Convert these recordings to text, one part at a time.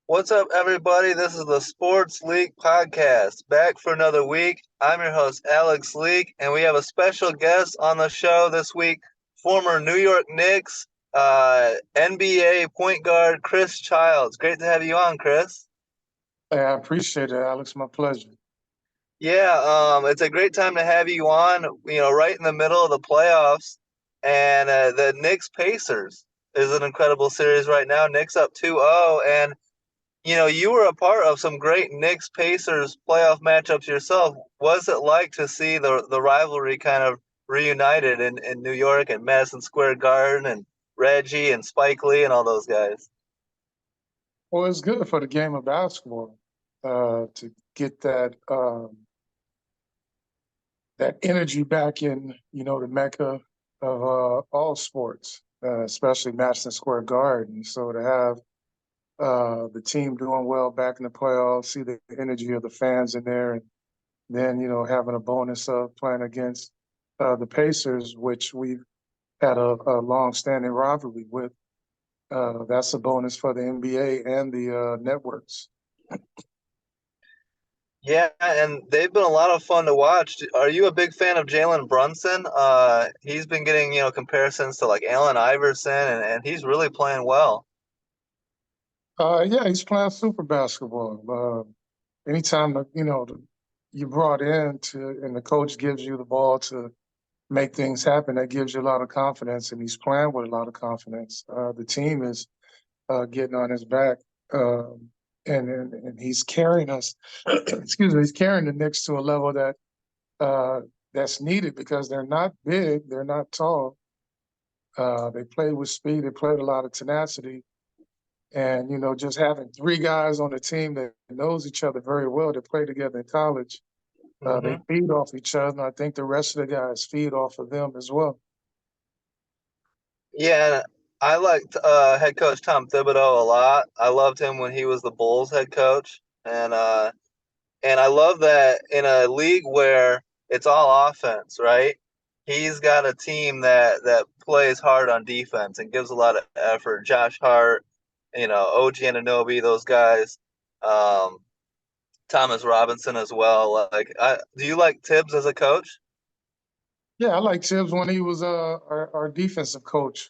What's up, everybody? This is the Sports League Podcast, back for another week. I'm your host, Alex Leak, and we have a special guest on the show this week, former New York Knicks NBA point guard Chris Childs. Great to have you on, Chris. Hey, I appreciate it, Alex. My pleasure. Yeah, it's a great time to have you on, right in the middle of the playoffs. And the Knicks Pacers is an incredible series right now. Knicks up 2-0, and you were a part of some great Knicks Pacers playoff matchups yourself. What's it like to see the rivalry kind of reunited in New York and Madison Square Garden and Reggie and Spike Lee and all those guys? Well, it's good for the game of basketball to get that energy back in, the mecca of all sports, especially Madison Square Garden. So to have the team doing well back in the playoffs, see the energy of the fans in there, and then having a bonus of playing against the Pacers, which we've had a long-standing rivalry with. That's a bonus for the NBA and the networks. Yeah, and they've been a lot of fun to watch. Are you a big fan of Jalen Brunson? He's been getting, comparisons to like Allen Iverson, and he's really playing well. Yeah, he's playing super basketball. Anytime you brought in and the coach gives you the ball to make things happen, that gives you a lot of confidence, and he's playing with a lot of confidence. The team is getting on his back, and he's carrying us. Excuse me, he's carrying the Knicks to a level uh, that's needed because they're not big, they're not tall. They play with speed, they play with a lot of tenacity, and just having three guys on the team that knows each other very well, that play together in college, they Hmm. feed off each other, and I think the rest of the guys feed off of them as well. Yeah, I liked head coach Tom Thibodeau a lot. I loved him when he was the Bulls head coach, and I love that in a league where it's all offense, right? He's got a team that plays hard on defense and gives a lot of effort. Josh Hart, OG Anunoby, those guys, um, Thomas Robinson as well. Do you like Tibbs as a coach? Yeah, I like Tibbs when he was our defensive coach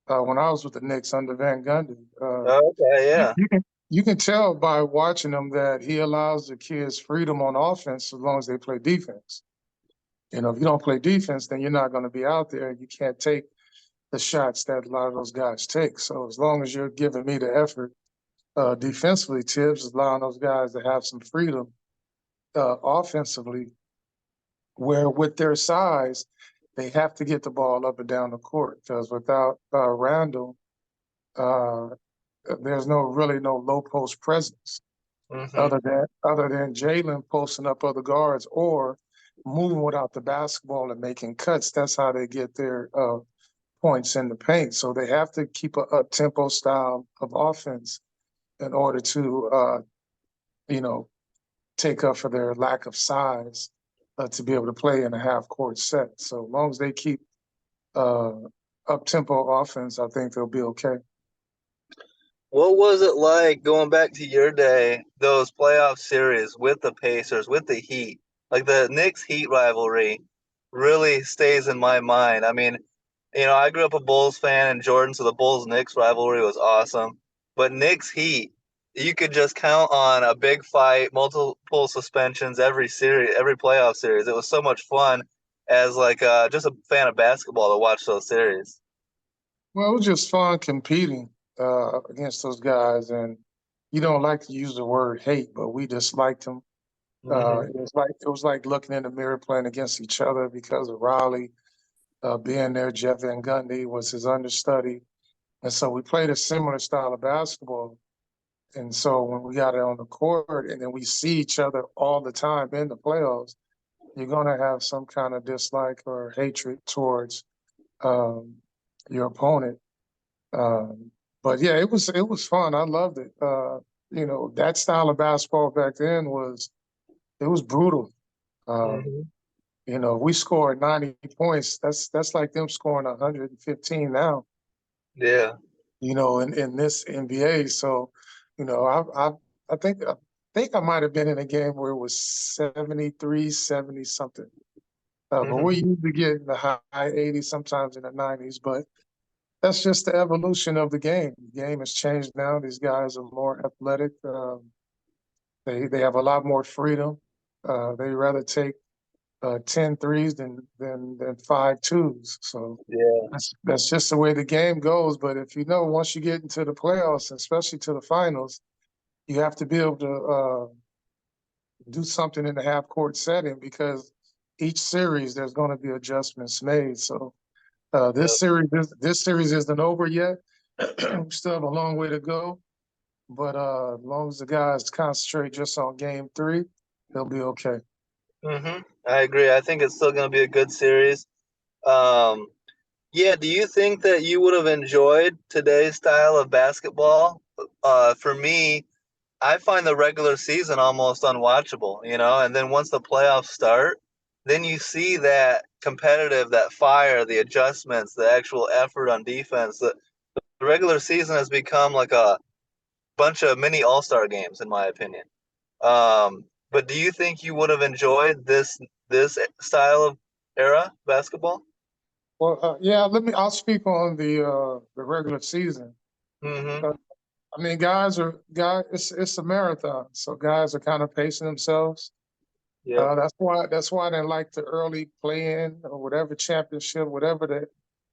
when I was with the Knicks under Van Gundy. Okay, You, yeah. you can you can tell by watching him that he allows the kids freedom on offense as long as they play defense. If you don't play defense, then you're not going to be out there. You can't take the shots that a lot of those guys take. So as long as you're giving me the effort defensively, Tibbs is allowing those guys to have some freedom offensively, where with their size, they have to get the ball up and down the court because without Randall, uh, there's really no low post presence Hmm. other than Jalen posting up other guards or moving without the basketball and making cuts. That's how they get their points in the paint. So they have to keep a up tempo style of offense in order to you know take up for their lack of size to be able to play in a half court set. So as long as they keep uh, up tempo offense, I think they'll be okay. What was it like going back to your day, those playoff series with the Pacers, with the Heat? Like the Knicks Heat rivalry really stays in my mind. I mean, I grew up a Bulls fan and Jordan, so the Bulls Knicks rivalry was awesome. But Knicks Heat, you could just count on a big fight, multiple suspensions every series, every playoff series. It was so much fun as like just a fan of basketball to watch those series. Well, it was just fun competing against those guys, and you don't like to use the word hate, but we disliked them. Hmm. It was like looking in the mirror playing against each other because of Riley being there. Jeff Van Gundy was his understudy, and so we played a similar style of basketball. And so when we got it on the court, and then we see each other all the time in the playoffs, you're going to have some kind of dislike or hatred towards um, your opponent. Um, but yeah, it was fun. I loved it. That style of basketball back then was brutal. Um, Hmm. we scored 90 points. That's like them scoring 115 now. Yeah. In this NBA. So You know, I think I might have been in a game where it was 73, 70 something. But we usually get in the high 80s, sometimes in the 90s. But that's just the evolution of the game. The game has changed now. These guys are more athletic. They have a lot more freedom. They rather take 10 threes than 5 twos. So Yeah. that's just the way the game goes. But if you know, once you get into the playoffs, especially to the finals, you have to be able to do something in the half court setting because each series there's going to be adjustments made. So Yep. this series isn't over yet. We still have a long way to go. But as long as the guys concentrate just on game three, they'll be okay. I agree. I think it's still going to be a good series. Um, yeah. Do you think that you would have enjoyed today's style of basketball? For me, I find the regular season almost unwatchable, and then once the playoffs start, then you see that competitive, that fire, the adjustments, the actual effort on defense. The regular season has become like a bunch of mini all-star games, in my opinion. But do you think you would have enjoyed this style of era basketball? Well, yeah, I'll speak on the regular season. Mm-hmm. Uh, I mean, guys. It's a marathon, so guys are kind of pacing themselves. Yep. That's why they like the early play-in or whatever championship, whatever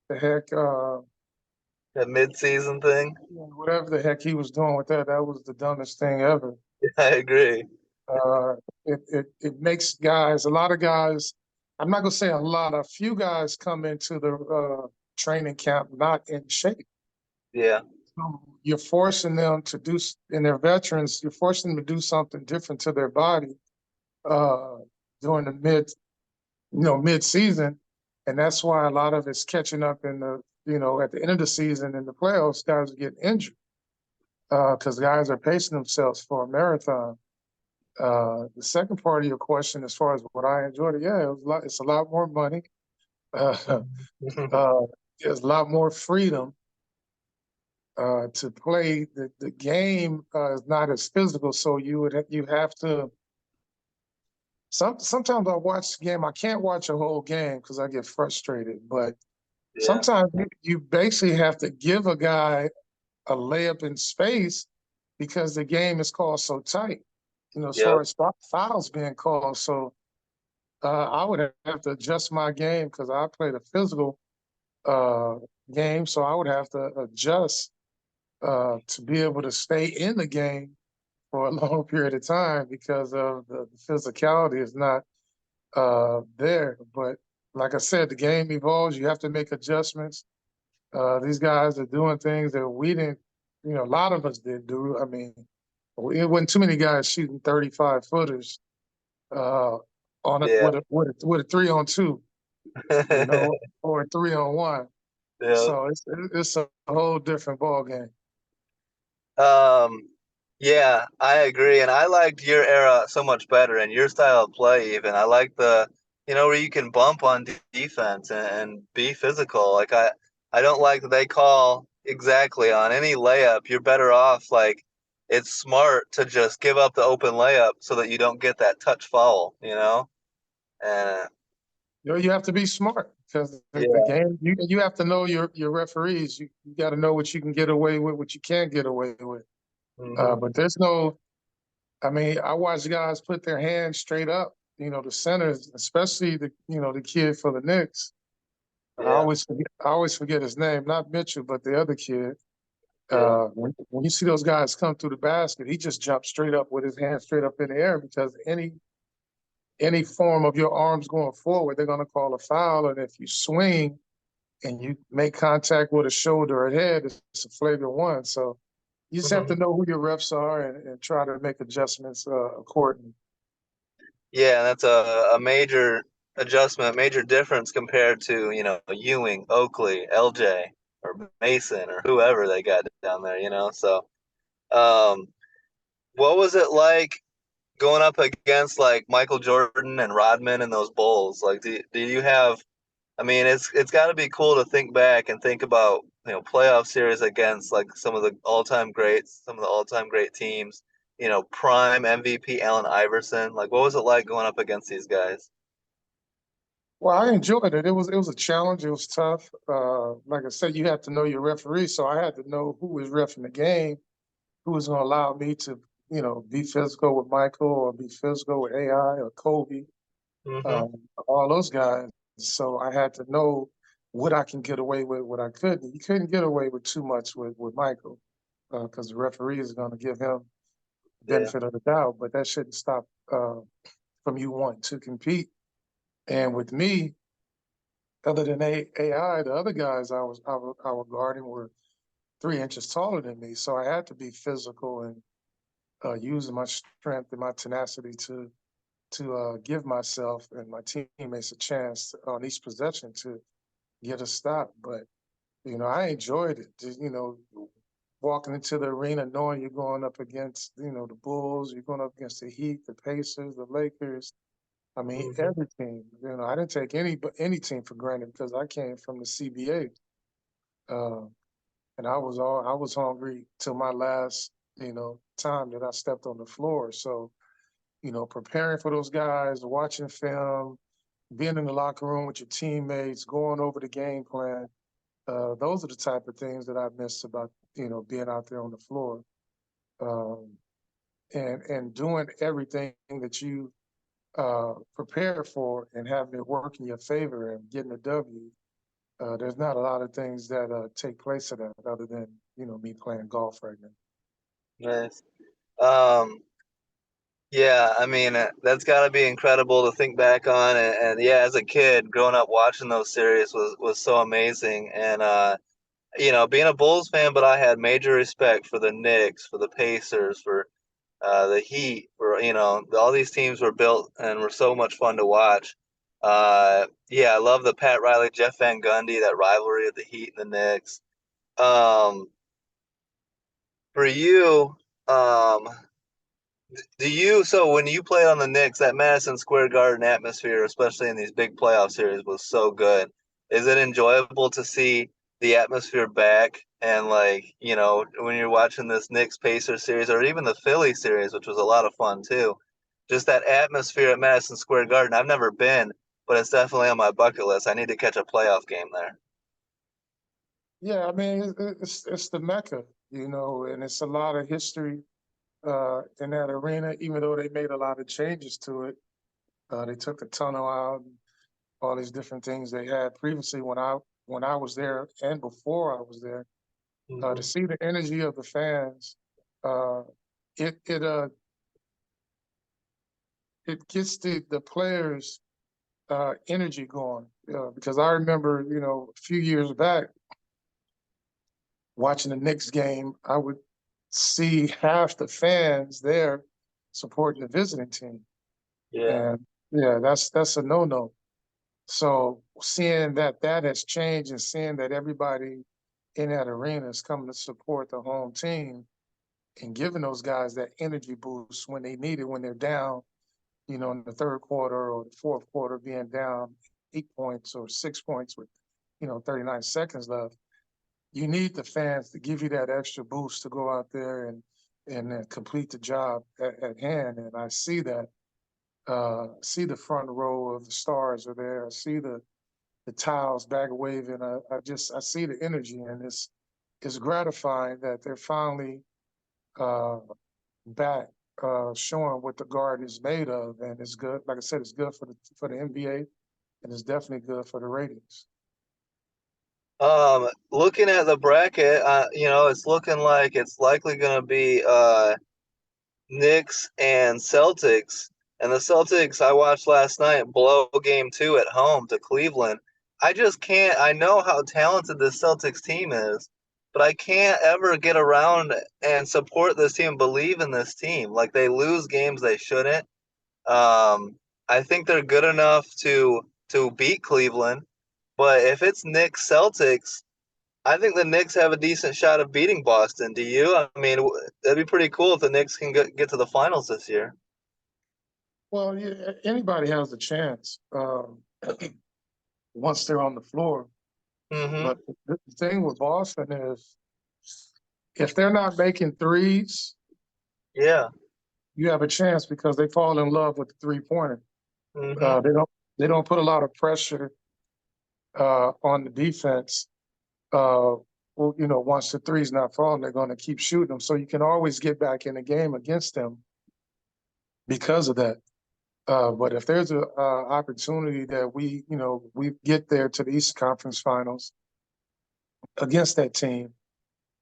the heck, That mid-season thing. whatever the heck he was doing with that. That was the dumbest thing ever. I agree. Uh, it makes guys, a lot of guys. I'm not gonna say a lot. A few guys come into the training camp not in shape. Yeah. So you're forcing them to do, and they're veterans. You're forcing them to do something different to their body uh, during the mid season, and that's why a lot of it's catching up in at the end of the season in the playoffs. Guys are getting injured because guys are pacing themselves for a marathon. The second part of your question, as far as what I enjoyed, yeah, it's a lot more money. Uh, uh, there's a lot more freedom to play. The game is not as physical, so you have to. Sometimes I watch the game. I can't watch a whole game because I get frustrated. But Yeah. sometimes you basically have to give a guy a layup in space because the game is called so tight. As far Yep. as fouls being called, so I would have to adjust my game because I played a physical uh, game, so I would have to adjust to be able to stay in the game for a long period of time because of the physicality is not there. But like I said, the game evolves. You have to make adjustments. These guys are doing things that we didn't, a lot of us didn't do. I mean, it wasn't too many guys shooting 35 footers uh, on it Yeah. with a 3-on-2, or a 3-on-1. Yeah. So it's a whole different ball game. Um, yeah, I agree, and I liked your era so much better and your style of play. Even I like where you can bump on defense and be physical. Like I don't like that they call exactly on any layup. You're better off like it's smart to just give up the open layup so that you don't get that touch foul. And You have to be smart because the yeah. game. You have to know your referees. You got to know what you can get away with, what you can't get away with. Hmm. But there's no. I mean, I watch guys put their hands straight up. The centers, especially the kid for the Knicks. Yeah. I always forget his name, not Mitchell, but the other kid. Yeah. When you see those guys come through the basket, he just jumps straight up with his hands straight up in the air because any form of your arms going forward, they're going to call a foul, and if you swing and you make contact with a shoulder or head, it's a flagrant one. So you just have to Hmm. know who your refs are and try to make adjustments accordingly. Yeah, that's a major adjustment, major difference compared to, Ewing, Oakley, LJ, or Mason, or whoever they got down there. So, um, what was it like going up against like Michael Jordan and Rodman and those Bulls? Like, do you have? I mean, it's got to be cool to think back and think about. playoff series against like some of the all-time greats, some of the all-time great teams. Prime MVP Allen Iverson. Like, what was it like going up against these guys? Well, I enjoyed it. It was a challenge. It was tough. Like I said, you had to know your referee, so I had to know who was reffing the game, who was going to allow me to, be physical with Michael or be physical with AI or Kobe, Mm-hmm. um, all those guys. So I had to know what I can get away with, what I couldn't. You couldn't get away with too much with Michael because the referee is going to give him the Yeah. benefit of the doubt, but that shouldn't stop from you wanting to compete. And with me, other than AI, the other guys I was guarding were 3 inches taller than me, so I had to be physical and using my strength and my tenacity to give myself and my teammates a chance on each possession to get a stop. But I enjoyed it. Just, walking into the arena knowing you're going up against the Bulls, you're going up against the Heat, the Pacers, the Lakers. I mean, Mm-hmm. every team. I didn't take any team for granted because I came from the CBA, uh, and I was hungry till my last time that I stepped on the floor. So preparing for those guys, watching film, being in the locker room with your teammates, going over the game plan. Those are the type of things that I miss about being out there on the floor, um, and doing everything that you prepare for and having it work in your favor and getting a W. There's not a lot of things that take place of that other than me playing golf right now. Nice. Um, yeah, I mean, that's got to be incredible to think back on. And yeah, as a kid, growing up watching those series was so amazing. And being a Bulls fan, but I had major respect for the Knicks, for the Pacers, for the Heat, for all these teams were built and were so much fun to watch. Yeah, I love the Pat Riley, Jeff Van Gundy, that rivalry of the Heat and the Knicks. Um, for you, um, so when you played on the Knicks, that Madison Square Garden atmosphere, especially in these big playoff series, was so good. Is it enjoyable to see the atmosphere back? And like, when you're watching this Knicks Pacers series or even the Philly series, which was a lot of fun too, just that atmosphere at Madison Square Garden. I've never been, but it's definitely on my bucket list. I need to catch a playoff game there. Yeah, I mean it's the Mecca, and it's a lot of history in that arena. Even though they made a lot of changes to it, they took the tunnel out, and all these different things they had previously when I was there and before I was there. To Hmm. see the energy of the fans, uh, it it uh it gets the players' energy going. Because I remember, a few years back watching the Knicks game, I would see half the fans there supporting the visiting team, Yeah. and yeah, that's a no-no. So seeing that has changed and seeing that everybody in that arena is coming to support the home team and giving those guys that energy boost when they need it, when they're down, in the third quarter or the fourth quarter, being down 8 points or 6 points with, 39 seconds left. You need the fans to give you that extra boost to go out there and complete the job at hand. And I see that. See the front row of the stars are there. I see the towels back waving. I see the energy, and it's gratifying that they're finally uh, back, showing what the Garden is made of, and it's good. Like I said, it's good for the NBA, and it's definitely good for the ratings. Looking at the bracket, it's looking like it's likely going to be Knicks and Celtics. And the Celtics, I watched last night blow game two at home to Cleveland. I just can't. I know how talented this Celtics team is, but I can't ever get around and support this team, believe in this team. Like they lose games they shouldn't. I think they're good enough to beat Cleveland, but if it's Knicks Celtics, I think the Knicks have a decent shot of beating Boston. Do you? I mean, that'd be pretty cool if the Knicks can get to the finals this year. Well, yeah, anybody has a chance once they're on the floor. Mm-hmm. But the thing with Boston is if they're not making threes, Yeah. you have a chance because they fall in love with the 3-pointer. Mm-hmm. They don't put a lot of pressure on the defense. Well, once the three's not falling, they're going to keep shooting them. So you can always get back in the game against them because of that. But if there's a opportunity that we get there to the Eastern Conference Finals against that team,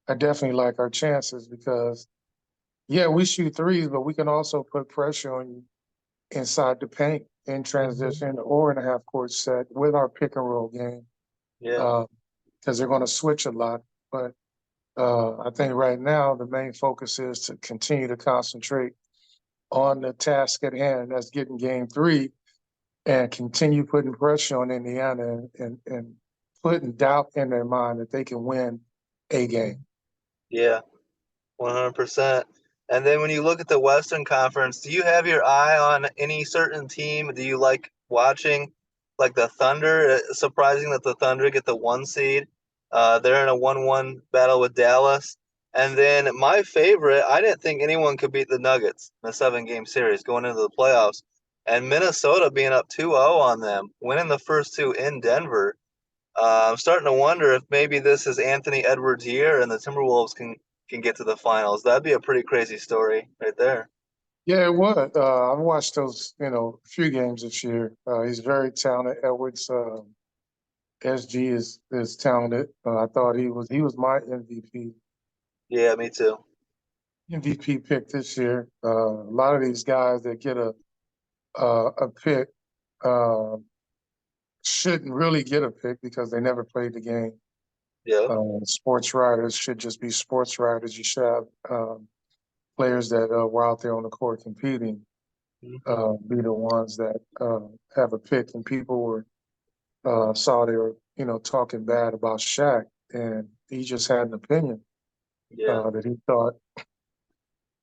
I definitely like our chances because yeah, we shoot threes, but we can also put pressure on you inside the paint in Mm-hmm. transition or in a half court set with our pick and roll game Yeah. because they're going to switch a lot. But I think right now the main focus is to continue to concentrate on the task at hand. That's getting game three and continue putting pressure on Indiana and putting doubt in their mind that they can win a game. Yeah. 100%. And then when you look at the Western Conference, do you have your eye on any certain team? Do you like watching, like the Thunder? It's surprising that the Thunder get the 1 seed. They're in a 1-1 battle with Dallas. And then my favorite, I didn't think anyone could beat the Nuggets in a 7-game series going into the playoffs. And Minnesota being up 2-0 on them, winning the first two in Denver. I'm starting to wonder if maybe this is Anthony Edwards' year and the Timberwolves can get to the finals. That'd be a pretty crazy story right there. Yeah, it would. I've watched those, a few games this year. He's very talented. Edwards, SG is talented. I thought he was my Yeah, me too. MVP pick this year. A lot of these guys that get a pick uh, shouldn't really get a pick because they never played the game. Yep. Sports writers should just be sports writers. You should have players that were out there on the court competing Hmm. be the ones that have a pick. And people saw they were talking bad about Shaq, and he just had an opinion Yeah. that he thought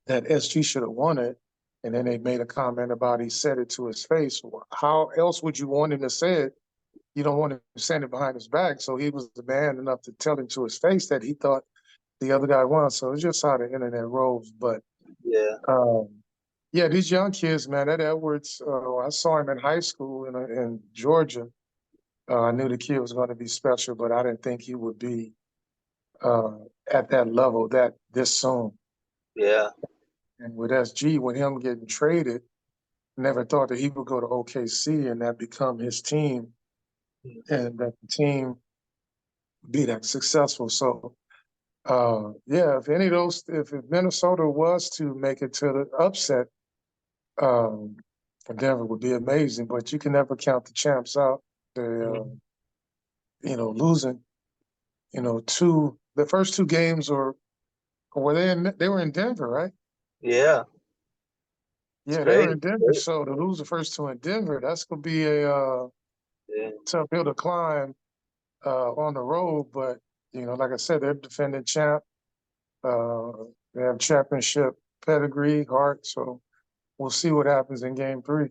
that SG should have won it. And then they made a comment about he said it to his face. Well, how else would you want him to say it? You don't want him saying it behind his back. So he was the man enough to tell him to his face that he thought the other guy won. So it's just how the internet rolls. But Yeah. um, yeah, these young kids, man, that Edwards, I saw him in high school in Georgia. I knew the kid was going to be special, but I didn't think he would be uh, at that level that this soon. Yeah. And with SG, with him getting traded, never thought that he would go to OKC and that become his team and that the team be that successful. So, yeah, if Minnesota was to make it to the upset, um, Denver would be amazing. But you can never count the champs out. They, Mhm. losing, the first two games were they were in Denver, right? Yeah. It's Yeah, they were crazy. in Denver. So to lose the first two in Denver, that's gonna be a Yeah. tough hill to climb on the road. But like I said, they're defending champ. Uh, they have championship pedigree, heart. So we'll see what happens in game three.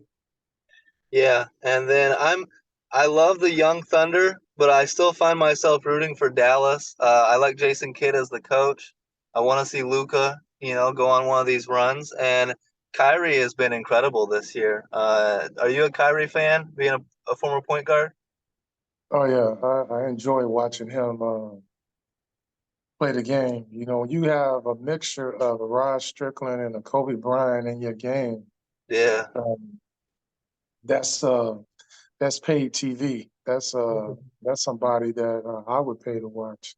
Yeah. And then I love the young Thunder, but I still find myself rooting for Dallas. I like Jason Kidd as the coach. I want to see Luca, go on one of these runs. And Kyrie has been incredible this year. Are you a Kyrie fan, being a former point guard? Oh yeah, I enjoy watching him play the game. When you have a mixture of a Rod Strickland and a Kobe Bryant in your game, Yeah. um, that's uh, that's paid TV. That's somebody that I would pay to watch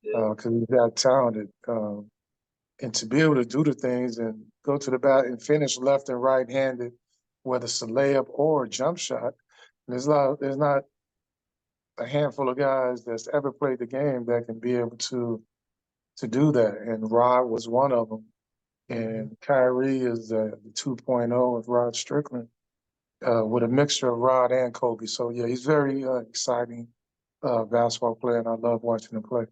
Yeah. because he's that talented. And to be able to do the things and go to the bat and finish left and right handed, whether it's a layup or a jump shot, there's not a handful of guys that's ever played the game that can be able to do that. And Rod was one of them. Mhm. And Kyrie is the 2.0 of Rod Strickland with a mixture of Rod and Kobe. So yeah, he's very exciting basketball player, and I love watching him play.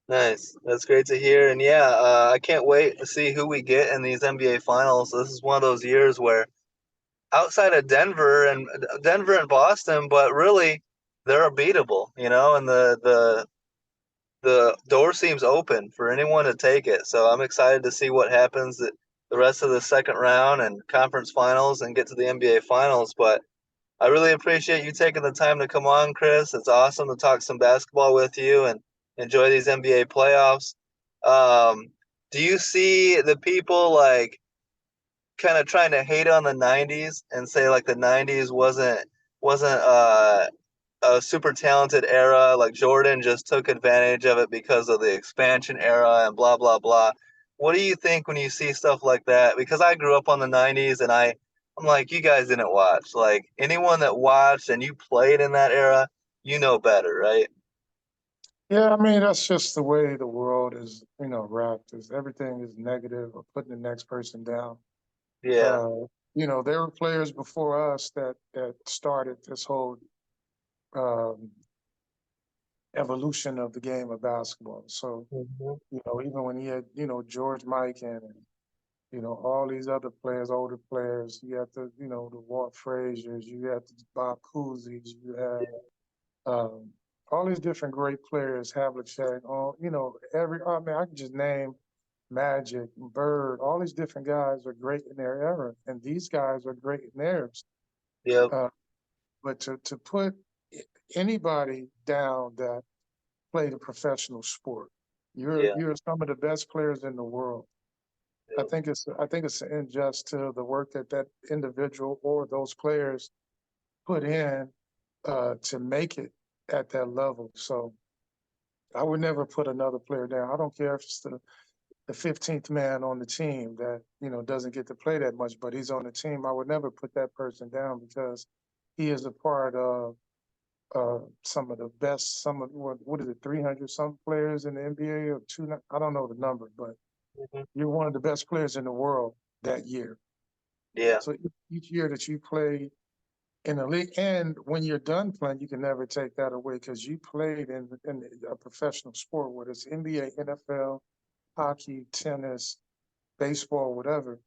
Nice. That's great to hear. And yeah, I can't wait to see who we get in these NBA finals. This is one of those years where outside of Denver and Boston, but really they're beatable, and the door seems open for anyone to take it. So I'm excited to see what happens the rest of the second round and conference finals and get to the NBA finals. But I really appreciate you taking the time to come on, Chris. It's awesome to talk some basketball with you and enjoy these NBA playoffs. Um, do you see the people like kind of trying to hate on the '90s and say like the '90s wasn't a super talented era? Like Jordan just took advantage of it because of the expansion era and blah blah blah. What do you think when you see stuff like that? Because I grew up on the '90s and I'm like, you guys didn't watch. Like anyone that watched and you played in that era, you know better, right? Yeah, I mean, that's just the way the world is, wrapped. Is everything is negative or putting the next person down. Yeah. Uh, there were players before us that started this whole um, evolution of the game of basketball. So, Hmm. even when he had, George Mikan and, all these other players, older players, you had the Walt Fraziers, you had the Bob Cousy's, you had all these different great players, Havlicek, I mean, I can just name Magic, Bird, all these different guys are great in their era, and these guys are great in theirs. Yep. Uh, but to put anybody down that played a professional sport, Yeah. you're some of the best players in the world. Yep. I think it's unjust to the work that that individual or those players put in to make it at that level. So I would never put another player down. I don't care if it's the 15th man on the team that, doesn't get to play that much, but he's on the team. I would never put that person down because he is a part of some of the best, some of what is it, 300 some players in the NBA or two, I don't know the number, but Hmm. you're one of the best players in the world that year. Yeah. So each year that you play in the league, and when you're done playing, you can never take that away because you played in a professional sport, whether it's NBA, NFL, hockey, tennis, baseball, whatever.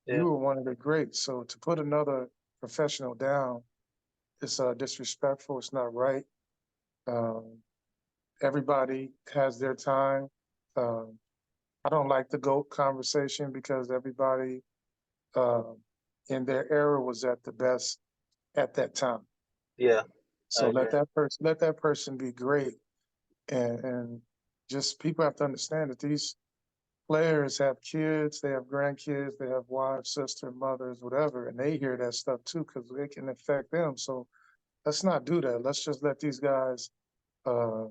You Yeah. were one of the greats. So to put another professional down is disrespectful. It's not right. Um, Everybody has their time. Um, I don't like the GOAT conversation because everybody uh, in their era was at the best at that time. Yeah. I So agree. let that person be great, and just people have to understand that these players have kids, they have grandkids, they have wives, sister, mothers, whatever, and they hear that stuff too because it can affect them. So let's not do that. Let's just let these guys uh,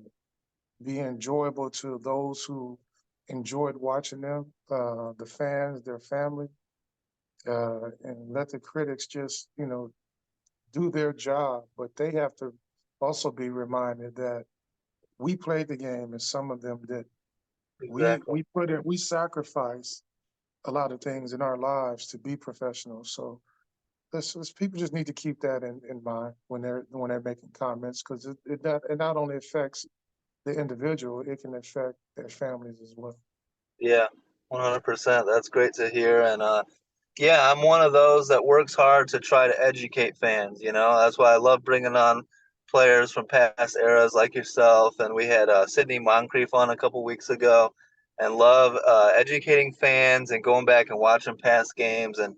be enjoyable to those who enjoyed watching them, the fans, their family, and let the critics just, do their job. But they have to also be reminded that we played the game and some of them did. Exactly. We sacrifice a lot of things in our lives to be professionals. So people just need to keep that in mind when they're making comments because it not only affects the individual, it can affect their families as well. Yeah, 100%. That's great to hear. And yeah, I'm one of those that works hard to try to educate fans. That's why I love bringing on players from past eras like yourself. And we had Sydney Moncrief on a couple weeks ago, and love educating fans and going back and watching past games. And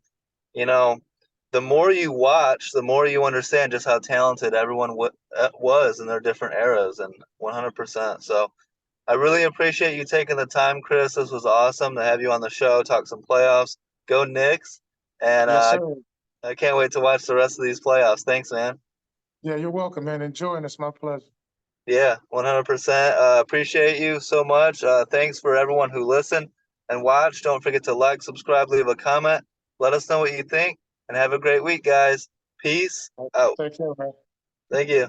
you know, the more you watch, the more you understand just how talented everyone was in their different eras, and 100%. So I really appreciate you taking the time, Chris. This was awesome to have you on the show, talk some playoffs. Go Knicks. And Yes, sir. I can't wait to watch the rest of these playoffs. Thanks, man. Yeah, you're welcome, man. Enjoying. It's my pleasure. Yeah, 100%. Appreciate you so much. Thanks for everyone who listened and watched. Don't forget to like, subscribe, leave a comment. Let us know what you think, and have a great week, guys. Peace out. Take care, man. Thank you.